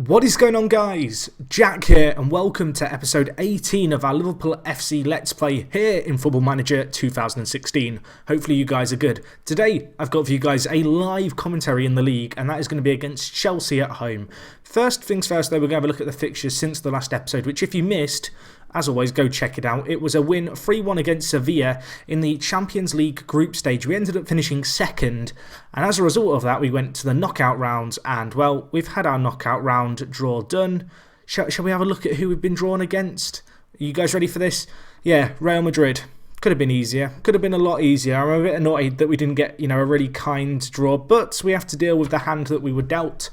What is going on, guys? Jack here and welcome to episode 18 of our Liverpool FC Let's Play here in Football Manager 2016. Hopefully you guys are good. Today I've got for you guys a live commentary in the league, and that is going to be against Chelsea at home. First things first though, we're going to have a look at the fixtures since the last episode, which if you missed, as always, go check it out. It was a win 3-1 against Sevilla in the Champions League group stage. We ended up finishing second, and as a result of that, we went to the knockout rounds, and well, we've had our knockout round draw done. Shall we have a look at who we've been drawn against? Are you guys ready for this? Yeah, Real Madrid. Could have been easier. Could have been a lot easier. I'm a bit annoyed that we didn't get, a really kind draw, but we have to deal with the hand that we were dealt,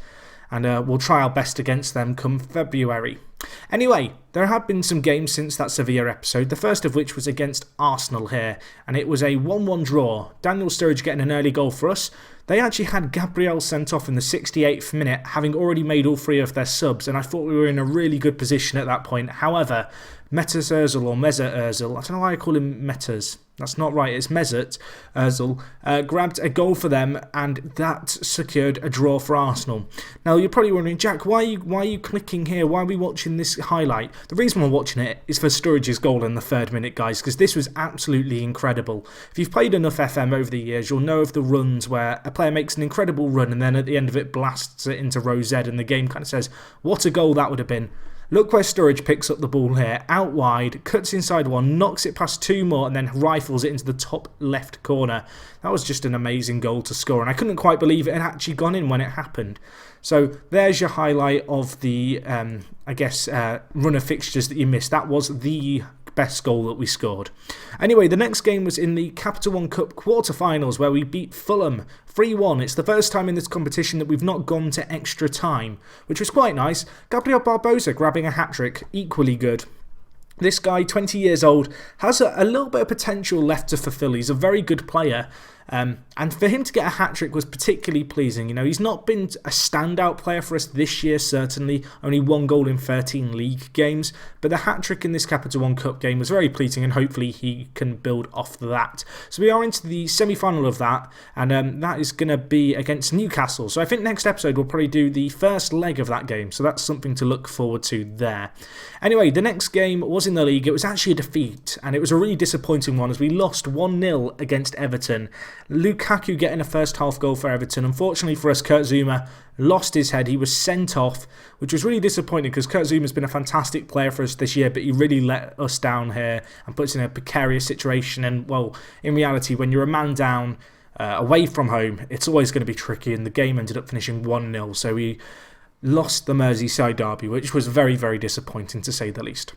and we'll try our best against them come February. Anyway, there have been some games since that Sevilla episode, the first of which was against Arsenal here, and it was a 1-1 draw. Daniel Sturridge getting an early goal for us. They actually had Gabriel sent off in the 68th minute, having already made all three of their subs, and I thought we were in a really good position at that point. However, Mesut Ozil, I don't know why I call him Metas. That's not right, it's Mesut Ozil, grabbed a goal for them, and that secured a draw for Arsenal. Now, you're probably wondering, Jack, why are you clicking here? Why are we watching this highlight? The reason we're watching it is for Sturridge's goal in the 3rd minute, guys, because this was absolutely incredible. If you've played enough FM over the years, you'll know of the runs where a player makes an incredible run and then at the end of it blasts it into row Z, and the game kind of says, what a goal that would have been. Look where Sturridge picks up the ball here, out wide, cuts inside one, knocks it past two more, and then rifles it into the top left corner. That was just an amazing goal to score, and I couldn't quite believe it had actually gone in when it happened. So there's your highlight of the, run of fixtures that you missed. That was the best goal that we scored. Anyway, the next game was in the Capital One Cup quarter-finals where we beat Fulham 3-1. It's the first time in this competition that we've not gone to extra time, which was quite nice. Gabriel Barbosa grabbing a hat-trick, equally good. This guy, 20 years old, has a little bit of potential left to fulfill. He's a very good player. And for him to get a hat-trick was particularly pleasing. He's not been a standout player for us this year, certainly. Only 1 goal in 13 league games. But the hat-trick in this Capital One Cup game was very pleasing, and hopefully he can build off that. So we are into the semi-final of that, and that is going to be against Newcastle. So I think next episode we'll probably do the first leg of that game. So that's something to look forward to there. Anyway, the next game was in the league. It was actually a defeat, and it was a really disappointing one as we lost 1-0 against Everton. Lukaku getting a first half goal for Everton. Unfortunately for us, Kurt Zouma lost his head. He was sent off, which was really disappointing because Kurt Zouma's been a fantastic player for us this year, but he really let us down here and puts us in a precarious situation. And, well, in reality, when you're a man down away from home, it's always going to be tricky, and the game ended up finishing 1-0. So we lost the Merseyside derby, which was very, very disappointing to say the least.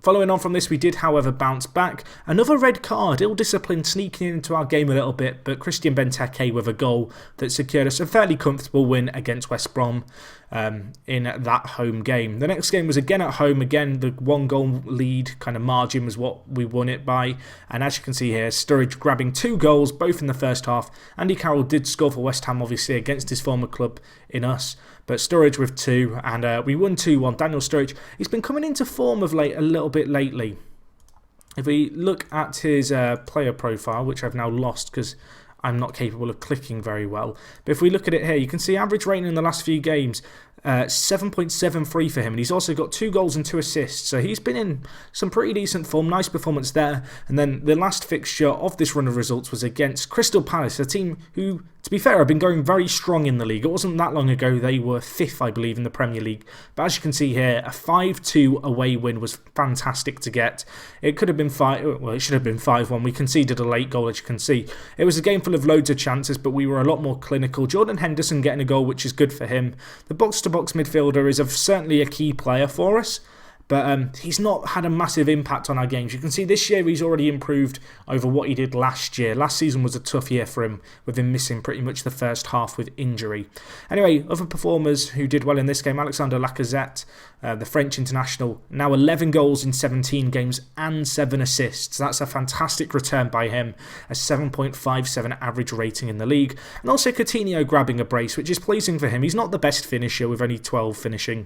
Following on from this, we did, however, bounce back. Another red card, ill-disciplined, sneaking into our game a little bit, but Christian Benteke with a goal that secured us a fairly comfortable win against West Brom in that home game. The next game was again at home. Again, the 1-goal lead kind of margin was what we won it by. And as you can see here, Sturridge grabbing 2 goals, both in the first half. Andy Carroll did score for West Ham, obviously, against his former club in us. But Sturridge with 2, and we won 2-1. Daniel Sturridge, he's been coming into form of late a little bit lately. If we look at his player profile, which I've now lost because I'm not capable of clicking very well. But if we look at it here, you can see average rating in the last few games, 7.73 for him. And he's also got 2 goals and 2 assists. So he's been in some pretty decent form. Nice performance there. And then the last fixture of this run of results was against Crystal Palace, a team who, to be fair, have been going very strong in the league. It wasn't that long ago they were 5th, I believe, in the Premier League. But as you can see here, a 5-2 away win was fantastic to get. It could have been it should have been 5-1. We conceded a late goal, as you can see. It was a game full of loads of chances, but we were a lot more clinical. Jordan Henderson getting a goal, which is good for him. The box-to-box midfielder is certainly a key player for us. But he's not had a massive impact on our games. You can see this year he's already improved over what he did last year. Last season was a tough year for him, with him missing pretty much the first half with injury. Anyway, other performers who did well in this game, Alexander Lacazette, the French international, now 11 goals in 17 games and 7 assists. That's a fantastic return by him, a 7.57 average rating in the league. And also Coutinho grabbing a brace, which is pleasing for him. He's not the best finisher with only 12 finishing.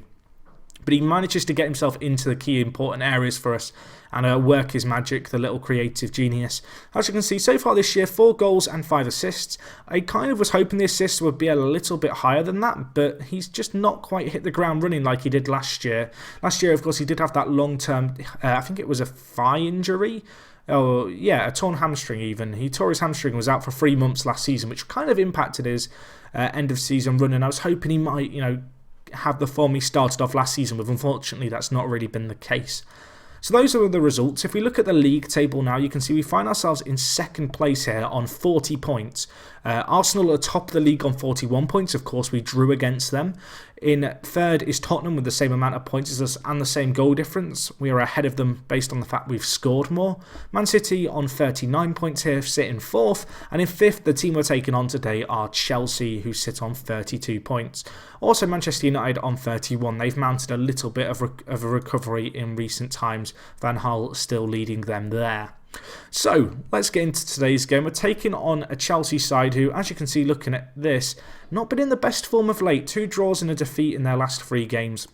But he manages to get himself into the key important areas for us and work his magic, the little creative genius. As you can see, so far this year, 4 goals and 5 assists. I kind of was hoping the assists would be a little bit higher than that, but he's just not quite hit the ground running like he did last year. Last year, of course, he did have that long-term, I think it was a thigh injury. Oh, yeah, a torn hamstring even. He tore his hamstring and was out for 3 months last season, which kind of impacted his end-of-season run, and I was hoping he might, have the form he started off last season with. Unfortunately, that's not really been the case. So those are the results. If we look at the league table now, you can see we find ourselves in second place here on 40 points. Arsenal are top of the league on 41 points. Of course, we drew against them. In third is Tottenham with the same amount of points as us and the same goal difference. We are ahead of them based on the fact we've scored more. Man City on 39 points here sit in fourth. And in fifth, the team we're taking on today are Chelsea, who sit on 32 points. Also, Manchester United on 31. They've mounted a little bit of a recovery in recent times. Van Gaal still leading them there. So, let's get into today's game. We're taking on a Chelsea side who, as you can see looking at this, not been in the best form of late. 2 draws and a defeat in their last 3 games.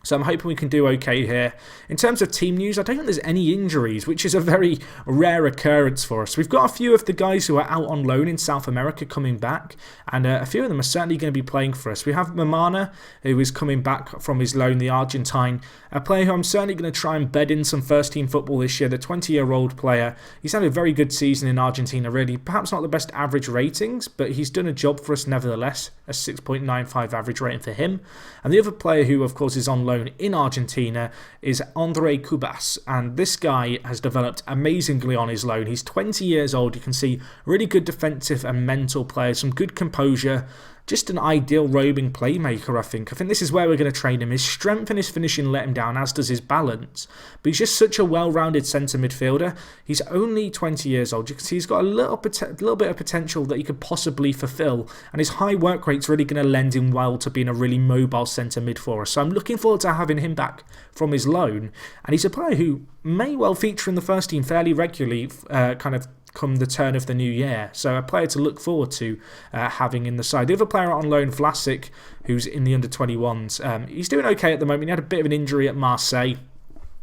So I'm hoping we can do okay here. In terms of team news, I don't think there's any injuries, which is a very rare occurrence for us. We've got a few of the guys who are out on loan in South America coming back, and a few of them are certainly going to be playing for us. We have Mamana, who is coming back from his loan, the Argentine, a player who I'm certainly going to try and bed in some first-team football this year, the 20-year-old player. He's had a very good season in Argentina, really. Perhaps not the best average ratings, but he's done a job for us nevertheless. A 6.95 average rating for him. And the other player who, of course, is on loan in Argentina is Andre Cubas, and this guy has developed amazingly on his loan. He's 20 years old. You can see really good defensive and mental players, some good composure, just an ideal roaming playmaker, I think. I think this is where we're going to train him. His strength and his finishing let him down, as does his balance. But he's just such a well-rounded centre midfielder. He's only 20 years old. You can see he's got a little bit of potential that he could possibly fulfil. And his high work rate's really going to lend him well to being a really mobile centre mid for us. So I'm looking forward to having him back from his loan. And he's a player who may well feature in the first team fairly regularly, come the turn of the new year. So a player to look forward to having in the side. The other player on loan, Vlasic, who's in the under-21s, he's doing okay at the moment. He had a bit of an injury at Marseille.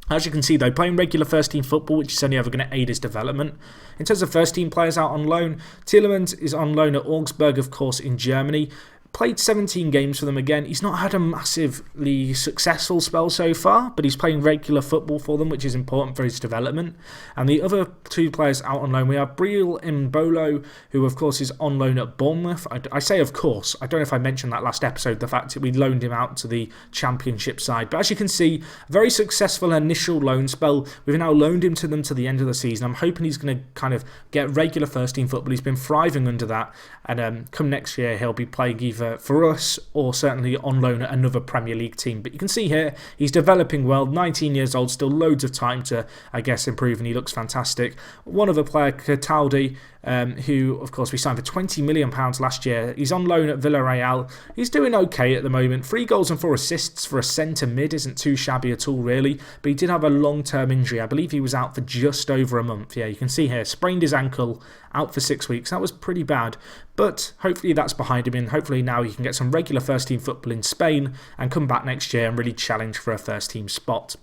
As you can see though, playing regular first-team football, which is only ever going to aid his development. In terms of first-team players out on loan, Tielemans is on loan at Augsburg, of course, in Germany. Played 17 games for them again. He's not had a massively successful spell so far, but he's playing regular football for them, which is important for his development. And the other 2 players out on loan, we have Breel Mbolo, who of course is on loan at Bournemouth. I say of course, I don't know if I mentioned that last episode, the fact that we loaned him out to the Championship side. But as you can see, very successful initial loan spell. We've now loaned him to them to the end of the season. I'm hoping he's going to kind of get regular first team football. He's been thriving under that, and come next year he'll be playing either for us or certainly on loan at another Premier League team. But you can see here he's developing well, 19 years old, still loads of time to, I guess, improve, and he looks fantastic. One other player, Cataldi, who of course we signed for £20 million last year. He's on loan at Villarreal. He's doing okay at the moment. 3 goals and 4 assists for a centre mid isn't too shabby at all, really. But he did have a long-term injury. I believe he was out for just over a month. Yeah, you can see here, sprained his ankle, out for 6 weeks. That was pretty bad. But hopefully that's behind him, and hopefully now he can get some regular first-team football in Spain and come back next year and really challenge for a first-team spot.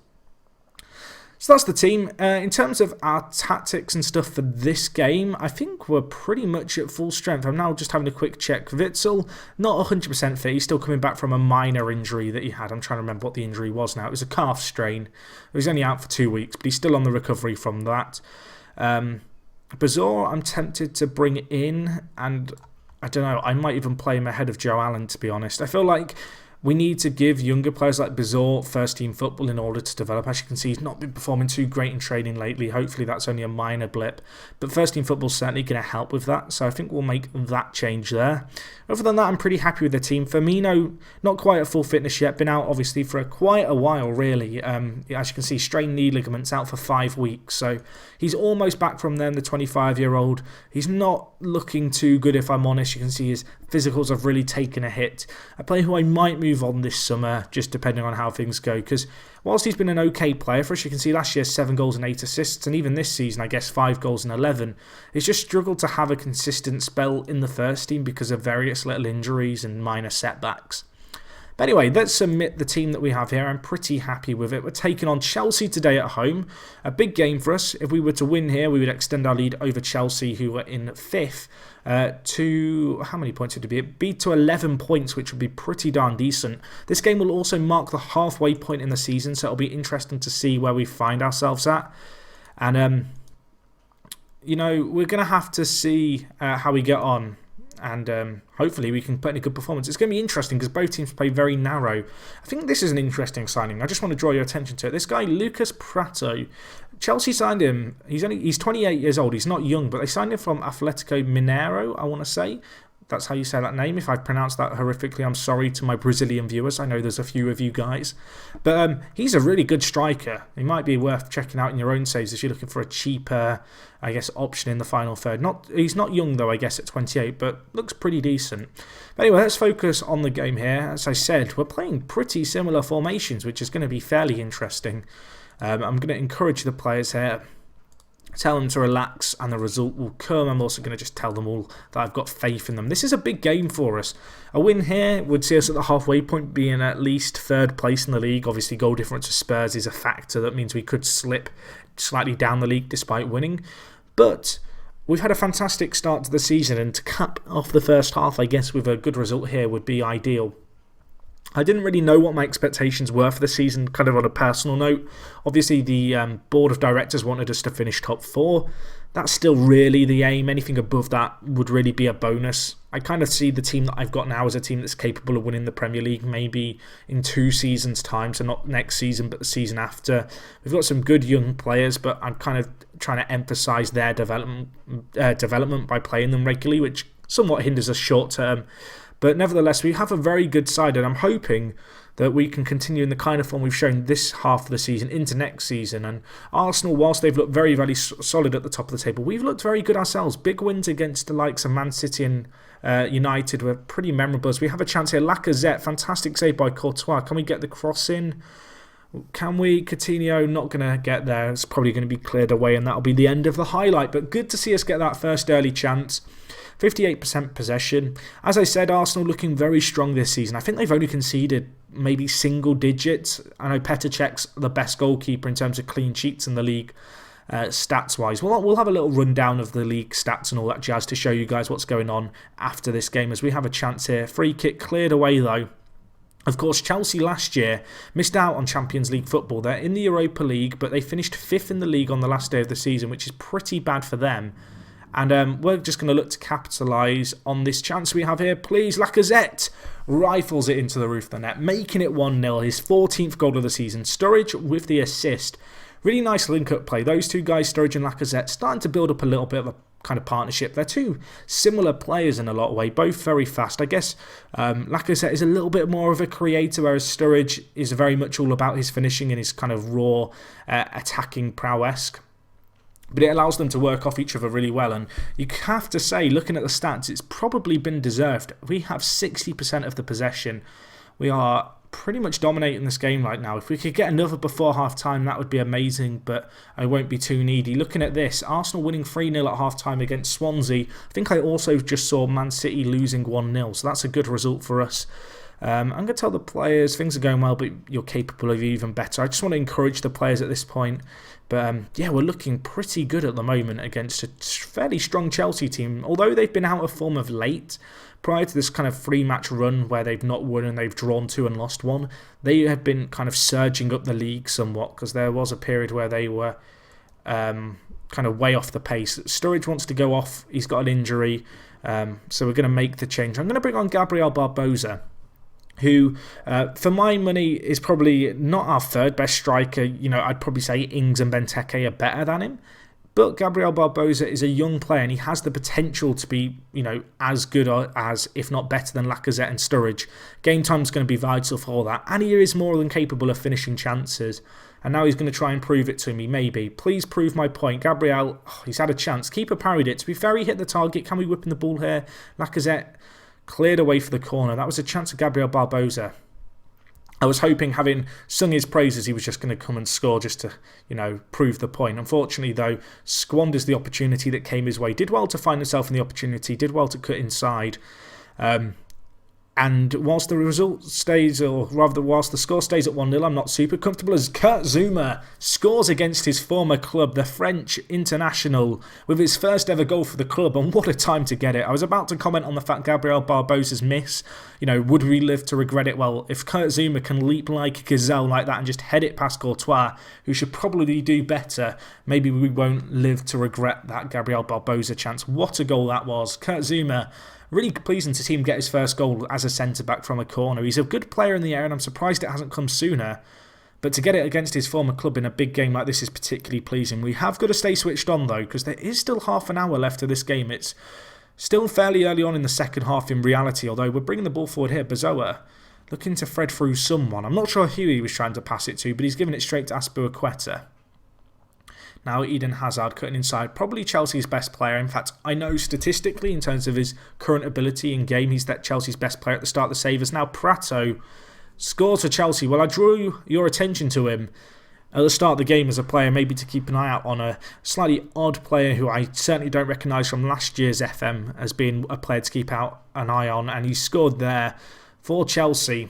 So that's the team. In terms of our tactics and stuff for this game, I think we're pretty much at full strength. I'm now just having a quick check. Witsel, not 100% fit. He's still coming back from a minor injury that he had. I'm trying to remember what the injury was now. It was a calf strain. He was only out for 2 weeks, but he's still on the recovery from that. Bazor, I'm tempted to bring in, and I don't know, I might even play him ahead of Joe Allen, to be honest. I feel like we need to give younger players like Bazor first-team football in order to develop. As you can see, he's not been performing too great in training lately. Hopefully that's only a minor blip. But first-team football is certainly going to help with that. So I think we'll make that change there. Other than that, I'm pretty happy with the team. Firmino, not quite at full fitness yet. Been out, obviously, for quite a while, really. As you can see, strained knee ligaments, out for 5 weeks. So he's almost back from them, the 25-year-old. He's not looking too good, if I'm honest. You can see his physicals have really taken a hit. A player who I might move on this summer, just depending on how things go, because whilst he's been an okay player for us, you can see last year 7 goals and 8 assists, and even this season I guess 5 goals and 11. He's just struggled to have a consistent spell in the first team because of various little injuries and minor setbacks. But anyway, let's submit the team that we have here. I'm pretty happy with it. We're taking on Chelsea today at home. A big game for us. If we were to win here, we would extend our lead over Chelsea, who were in 5th, to, how many points would it be? It'd be to 11 points, which would be pretty darn decent. This game will also mark the halfway point in the season, so it'll be interesting to see where we find ourselves at. And, you know, we're going to have to see how we get on. And hopefully we can put in a good performance. It's going to be interesting because both teams play very narrow. I think this is an interesting signing. I just want to draw your attention to it. This guy, Lucas Prato, Chelsea signed him. He's 28 years old. He's not young, but they signed him from Atletico Mineiro, I want to say. That's how you say that name. If I pronounced that horrifically, I'm sorry to my Brazilian viewers. I know there's a few of you guys. But he's a really good striker. He might be worth checking out in your own saves if you're looking for a cheaper, I guess, option in the final third. He's not young, though, I guess, at 28, but looks pretty decent. But anyway, let's focus on the game here. As I said, we're playing pretty similar formations, which is going to be fairly interesting. I'm going to encourage the players here. Tell them to relax and the result will come. I'm also going to just tell them all that I've got faith in them. This is a big game for us. A win here would see us at the halfway point being at least 3rd place in the league. Obviously, goal difference to Spurs is a factor. That means we could slip slightly down the league despite winning. But we've had a fantastic start to the season, and to cap off the first half, I guess, with a good result here would be ideal. I didn't really know what my expectations were for the season, kind of on a personal note. Obviously, the board of directors wanted us to finish top 4. That's still really the aim. Anything above that would really be a bonus. I kind of see the team that I've got now as a team that's capable of winning the Premier League maybe in 2 seasons' time. So not next season, but the season after. We've got some good young players, but I'm kind of trying to emphasise their development by playing them regularly, which somewhat hinders us short term. But nevertheless, we have a very good side, and I'm hoping that we can continue in the kind of form we've shown this half of the season into next season. And Arsenal, whilst they've looked very, very solid at the top of the table, we've looked very good ourselves. Big wins against the likes of Man City and United were pretty memorable. As we have a chance here. Lacazette, fantastic save by Courtois. Can we get the cross in? Can we? Coutinho, not going to get there. It's probably going to be cleared away, and that'll be the end of the highlight. But good to see us get that first early chance. 58% possession. As I said, Arsenal looking very strong this season. I think they've only conceded maybe single digits. I know Petr Cech's the best goalkeeper in terms of clean sheets in the league, stats-wise. We'll have a little rundown of the league stats and all that jazz to show you guys what's going on after this game as we have a chance here. Free kick cleared away, though. Of course, Chelsea last year missed out on Champions League football. They're in the Europa League, but they finished 5th in the league on the last day of the season, which is pretty bad for them. And we're just going to look to capitalise on this chance we have here. Please, Lacazette rifles it into the roof of the net, making it 1-0. His 14th goal of the season. Sturridge with the assist. Really nice link-up play. Those two guys, Sturridge and Lacazette, starting to build up a little bit of a kind of partnership. They're two similar players in a lot of way, both very fast. I guess Lacazette is a little bit more of a creator, whereas Sturridge is very much all about his finishing and his kind of raw attacking prowess. But it allows them to work off each other really well. And you have to say, looking at the stats, it's probably been deserved. We have 60% of the possession. We are pretty much dominating this game right now. If we could get another before half-time, that would be amazing, but I won't be too needy. Looking at this, Arsenal winning 3-0 at half-time against Swansea. I think I also just saw Man City losing 1-0, so that's a good result for us. I'm going to tell the players things are going well, but you're capable of even better. I just want to encourage the players at this point. But yeah, we're looking pretty good at the moment against a fairly strong Chelsea team. Although they've been out of form of late, prior to this kind of 3-match run where they've not won and they've drawn 2 and lost 1, they have been kind of surging up the league somewhat, because there was a period where they were kind of way off the pace. Sturridge wants to go off. He's got an injury. So we're going to make the change. I'm going to bring on Gabriel Barbosa, who, for my money, is probably not our 3rd best striker. You know, I'd probably say Ings and Benteke are better than him. But Gabriel Barbosa is a young player, and he has the potential to be, you know, as good as, if not better than Lacazette and Sturridge. Game time's going to be vital for all that. And he is more than capable of finishing chances. And now he's going to try and prove it to me, maybe. Please prove my point. Gabriel, he's had a chance. Keeper parried it. To be fair, he hit the target. Can we whip in the ball here? Lacazette cleared away for the corner. That was a chance of Gabriel Barbosa. I was hoping, having sung his praises, he was just going to come and score just to, you know, prove the point. Unfortunately, though, squanders the opportunity that came his way. Did well to find himself in the opportunity. Did well to cut inside. And whilst the result stays, or rather whilst the score stays at 1-0, I'm not super comfortable as Kurt Zouma scores against his former club, the French international, with his first ever goal for the club, and what a time to get it. I was about to comment on the fact Gabriel Barbosa's miss, would we live to regret it? Well, if Kurt Zouma can leap like a gazelle like that and just head it past Courtois, who should probably do better, maybe we won't live to regret that Gabriel Barbosa chance. What a goal that was. Kurt Zouma, really pleasing to see him get his first goal as a centre-back from a corner. He's a good player in the air and I'm surprised it hasn't come sooner. But to get it against his former club in a big game like this is particularly pleasing. We have got to stay switched on though, because there is still half an hour left of this game. It's still fairly early on in the second half in reality, although we're bringing the ball forward here. Bazoa looking to thread through someone. I'm not sure who he was trying to pass it to, but he's given it straight to Azpilicueta. Now Eden Hazard cutting inside, probably Chelsea's best player. In fact, I know statistically in terms of his current ability in game, he's that Chelsea's best player at the start of the savers. Now Prato scores for Chelsea. Well, I drew your attention to him at the start of the game as a player, maybe to keep an eye out on a slightly odd player who I certainly don't recognise from last year's FM as being a player to keep out an eye on, and he scored there for Chelsea.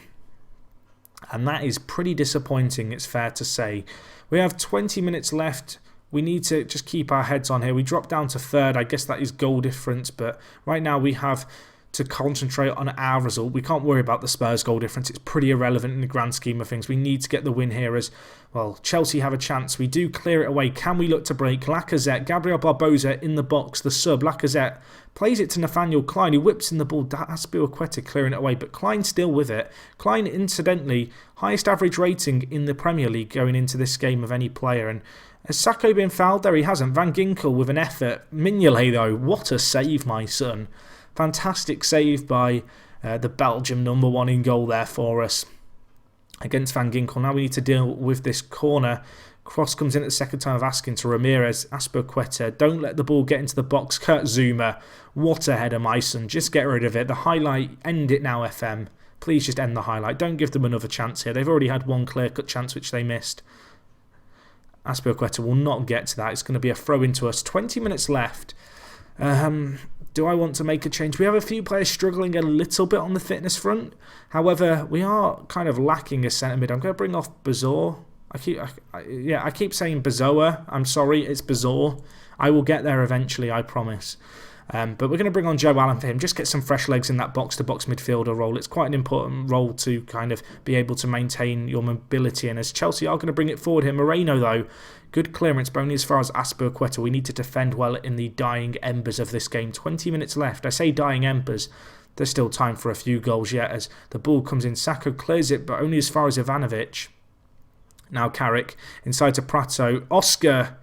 And that is pretty disappointing, it's fair to say. We have 20 minutes left. We need to just keep our heads on here. We dropped down to third. I guess that is goal difference, but right now we have to concentrate on our result. We can't worry about the Spurs goal difference. It's pretty irrelevant in the grand scheme of things. We need to get the win here as, well, Chelsea have a chance. We do clear it away. Can we look to break? Lacazette, Gabriel Barbosa in the box, the sub. Lacazette plays it to Nathaniel Klein, who whips in the ball. Azpilicueta clearing it away, but Klein still with it. Klein, incidentally, highest average rating in the Premier League going into this game of any player. And has Sakho been fouled there? He hasn't. Van Ginkel with an effort. Mignolet, though, what a save, my son. Fantastic save by the Belgium number one in goal there for us against Van Ginkel. Now we need to deal with this corner. Cross comes in at the second time of asking to Ramirez. Azpilicueta, don't let the ball get into the box. Kurt Zouma, what a header, my son. Just get rid of it. The highlight, end it now, FM. Please just end the highlight. Don't give them another chance here. They've already had one clear-cut chance which they missed. Azpilicueta will not get to that. It's going to be a throw into us. 20 minutes left. Do I want to make a change? We have a few players struggling a little bit on the fitness front. However, we are kind of lacking a centre mid. I'm going to bring off Bazoa. I keep saying Bazoa. I'm sorry, it's Bazoa. I will get there eventually, I promise. But we're going to bring on Joe Allen for him. Just get some fresh legs in that box-to-box midfielder role. It's quite an important role to kind of be able to maintain your mobility. And as Chelsea are going to bring it forward here. Moreno, though, good clearance, but only as far as Azpilicueta. We need to defend well in the dying embers of this game. 20 minutes left. I say dying embers. There's still time for a few goals yet as the ball comes in. Sakho clears it, but only as far as Ivanovic. Now Carrick inside to Prato. Oscar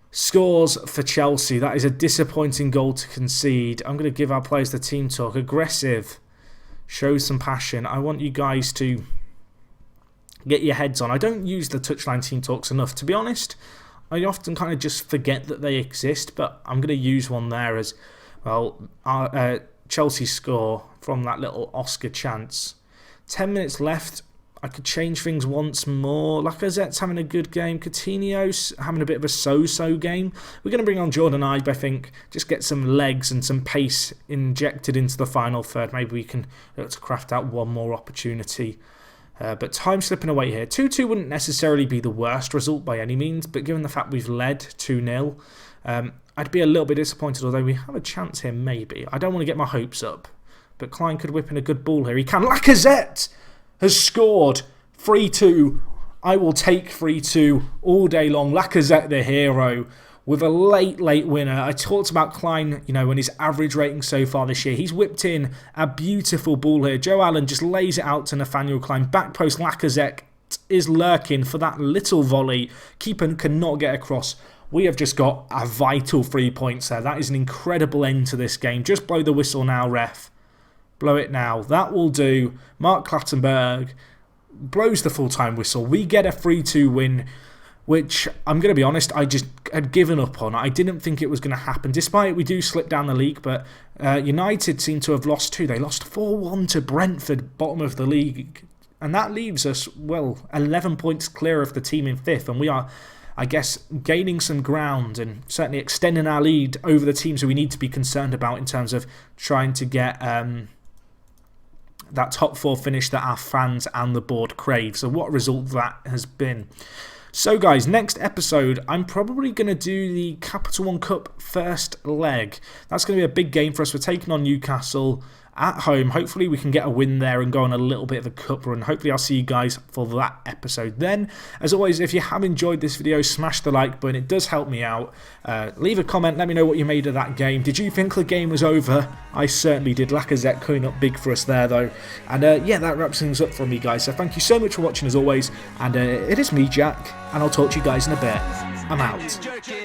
scores for Chelsea. That is a disappointing goal to concede. I'm going to give our players the team talk. Aggressive. Show some passion. I want you guys to get your heads on. I don't use the touchline team talks enough. To be honest, I often kind of just forget that they exist, but I'm going to use one there as, well, Chelsea score from that little Oscar chance. 10 minutes left. I could change things once more. Lacazette's having a good game. Coutinho's having a bit of a so-so game. We're going to bring on Jordan Ibe, I think. Just get some legs and some pace injected into the final third. Maybe we can look to craft out one more opportunity. But time slipping away here. 2-2 wouldn't necessarily be the worst result by any means, but given the fact we've led 2-0, I'd be a little bit disappointed, although we have a chance here maybe. I don't want to get my hopes up, but Klein could whip in a good ball here. He can. Lacazette has scored 3-2. I will take 3-2 all day long. Lacazette, the hero, with a late winner. I talked about Klein, and his average rating so far this year. He's whipped in a beautiful ball here. Joe Allen just lays it out to Nathaniel Klein. Back post, Lacazette is lurking for that little volley. Keeper cannot get across. We have just got a vital 3 points there. That is an incredible end to this game. Just blow the whistle now, ref. Blow it now. That will do. Mark Clattenburg blows the full-time whistle. We get a 3-2 win, which I'm going to be honest, I just had given up on. I didn't think it was going to happen. Despite we do slip down the league, but United seem to have lost too. They lost 4-1 to Brentford, bottom of the league. And that leaves us, 11 points clear of the team in fifth. And we are, I guess, gaining some ground and certainly extending our lead over the teams who we need to be concerned about in terms of trying to get that top 4 finish that our fans and the board crave. So what a result that has been. So guys, next episode, I'm probably going to do the Capital One Cup first leg. That's going to be a big game for us. We're taking on Newcastle at home. Hopefully we can get a win there and go on a little bit of a cup run. Hopefully I'll see you guys for that episode then. As always, if you have enjoyed this video, smash the like button. It does help me out. Leave a comment. Let me know what you made of that game. Did you think the game was over? I certainly did. Lacazette coming up big for us there though. And yeah, that wraps things up for me, guys. So thank you so much for watching as always. And it is me, Jack. And I'll talk to you guys in a bit. I'm out.